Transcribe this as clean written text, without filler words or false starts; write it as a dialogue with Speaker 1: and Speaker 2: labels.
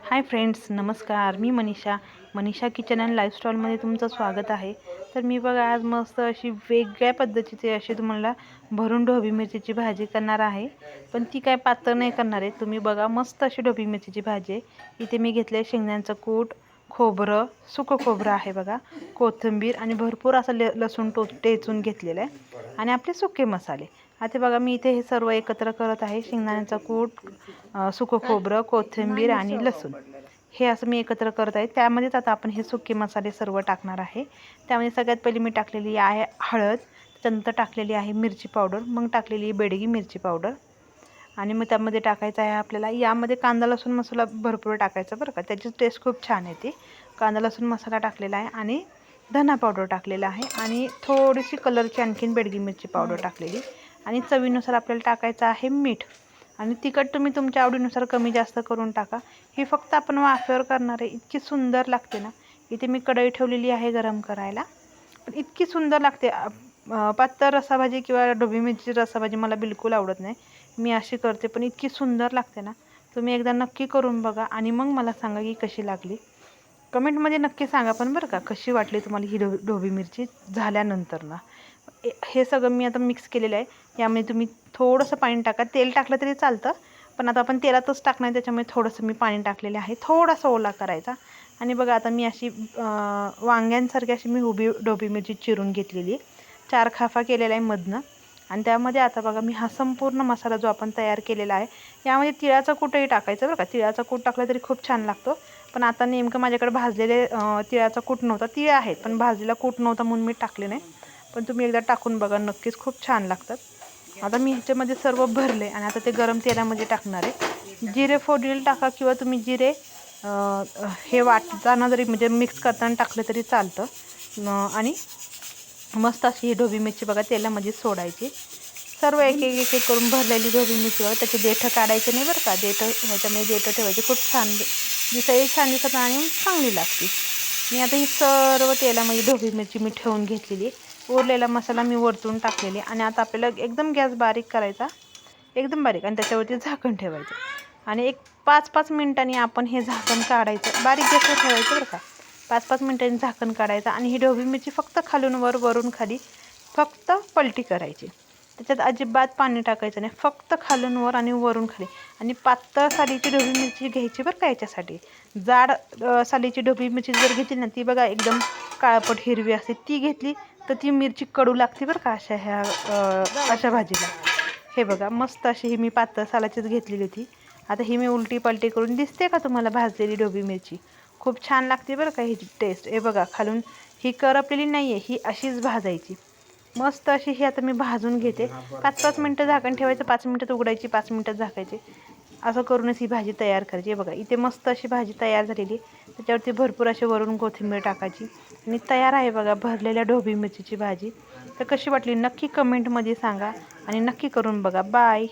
Speaker 1: Hi friends, नमस्कार. मी Manisha kitchen and लाईफस्टाईलमध्ये तुमचं स्वागत आहे. तर मी बघा आज मस्त अशी वेगळ्या पद्धतीची अशी तुम्हाला भरून ढोबळी मिरचीची भाजी करणार आहे. पण ती काय पातळ नाही करणार आहे. तुम्ही बघा मस्त अशी ढोबळी मिरचीची भाजी आहे. इथे मी घेतले शेंगदाण्याचं कूट, खोबरं, सुकं खोबरं आहे बघा, कोथिंबीर आणि भरपूर असं लसूण टेचून घेतलेलं आहे आणि आपले सुके मसाले. आता बघा मी इथे हे सर्व एकत्र करत आहे. शेंगदाण्याचा कूट, सुकं खोबरं, कोथिंबीर आणि लसूण हे असं मी एकत्र करत आहे. त्यामध्येच आता आपण हे सुके मसाले सर्व टाकणार आहे. त्यामध्ये सगळ्यात पहिली मी टाकलेली आहे हळद, त्यानंतर टाकलेली आहे मिरची पावडर, मग टाकलेली आहे बेडगी मिरची पावडर आणि मग त्यामध्ये टाकायचं आहे आपल्याला यामध्ये कांदा लसूण मसाला भरपूर टाकायचा बरं का, त्याची टेस्ट खूप छान येते. कांदा लसूण मसाला टाकलेला आहे आणि धना पावडर टाकलेला आहे आणि थोडीशी कलरची आणखीन बेडगी मिरची पावडर टाकलेली आणि चवीनुसार आपल्याला टाकायचं आहे मीठ आणि तिखट तुम्ही तुमच्या आवडीनुसार कमी जास्त करून टाका. ही फक्त आपण वाफेवर करणार आहे. इतकी सुंदर लागते ना. इथे मी कढई ठेवलेली आहे गरम करायला, पण इतकी सुंदर लागते. पातळ रसाभाजी किंवा ढोबळी मिरची रसाभाजी मला बिलकुल आवडत नाही. मी अशी करते पण इतकी सुंदर लागते ना. तुम्ही एकदा नक्की करून बघा आणि मग मला सांगा की कशी लागली. कमेंटमध्ये नक्की सांगा पण बरं का, कशी वाटली तुम्हाला ही ढोबळी मिरची झाल्यानंतर ना. हे सगळं मी आता मिक्स केलेलं आहे. यामध्ये तुम्ही थोडंसं पाणी टाका. तेल टाकलं तरी चालतं, पण आता आपण तेलातच टाकणार आहे त्याच्यामुळे थोडंसं मी पाणी टाकलेलं आहे. थोडासा ओला करायचा आणि बघा आता मी अशी वांग्यांसारखी अशी मी ढोबळी मिरची चिरून घेतलेली, 4 खाफा केलेला आहे मधनं आणि त्यामध्ये आता बघा मी हा संपूर्ण मसाला जो आपण तयार केलेला आहे यामध्ये तिळाचा कूटही टाकायचं बरं का. तिळाचा कूट टाकला तरी खूप छान लागतो, पण आता नेमकं माझ्याकडे भाजलेले तिळाचा कूट नव्हता. तीळ आहेत पण भाजलेला कूट नव्हता म्हणून मी टाकले नाही, पण तुम्ही एकदा टाकून बघा, नक्कीच खूप छान लागतात. आता मी ह्याच्यामध्ये सर्व भरले आणि आता ते गरम तेलामध्ये टाकणार आहे. जिरे फोडणीला टाका किंवा तुम्ही जिरे हे वाटताना जरी म्हणजे मिक्स करताना टाकलं तरी चालतं. आणि मस्त अशी ही ढोबळी मिरची बघा तेलामध्ये सोडायची. सर्व एक एक एक एक करून भरलेली ढोबळी मिरची बघा, त्याचे देठं काढायचे नाही बरं का. ह्याच्यामध्ये देठं ठेवायचे. खूप छान दिसायला छान दिसत आणि चांगली लागते. मी आता ही सर्व तेलामध्ये ढोबळी मिरची मी ठेवून घेतलेली. उरलेला मसाला मी वरतून टाकलेले आणि आता आपल्याला एकदम गॅस बारीक करायचा, एकदम बारीक, आणि त्याच्यावरती झाकण ठेवायचं आणि एक 5-5 मिनिटांनी आपण हे झाकण काढायचं. बारीक गॅसवर ठेवायचं बरं का. 5-5 मिनिटांनी झाकण काढायचं आणि ही ढोबळी मिरची फक्त खालून वर वरून खाली फक्त पलटी करायची. त्याच्यात अजिबात पाणी टाकायचं नाही, फक्त खालून वर आणि वरून खाली. आणि पातळ सालीची ढोबळी मिरची घ्यायची बरं का. याच्यासाठी जाड सालीची ढोबळी मिरची जर घेतली ना, ती बघा एकदम काळपट हिरवी असते, ती घेतली तर ती मिरची कडू लागते बरं का अशा भाजीला. हे बघा मस्त अशी ही मी पातळ सालाचीच घेतलेली होती. आता ही मी उलटी पलटी करून दिसते का तुम्हाला भाजलेली ढोबळी मिरची. खूप छान लागते बरं का ह्याची टेस्ट. हे बघा खालून ही करपलेली नाही आहे, ही अशीच भाजायची मस्त अशी. ही आता मी भाजून घेते. 5-5 मिनटं झाकण ठेवायचं, 5 मिनटात उघडायची, 5 मिनटात झाकायची. असं करूनच ही भाजी तयार करायची. हे बघा इथे मस्त अशी भाजी तयार झालेली. त्याच्यावरती भरपूर अशी वरून कोथिंबीर टाकायची आणि तयार आहे बघा भरलेल्या ढोबळी मिरचीची भाजी. तर कशी वाटली नक्की कमेंटमध्ये सांगा आणि नक्की करून बघा. बाय.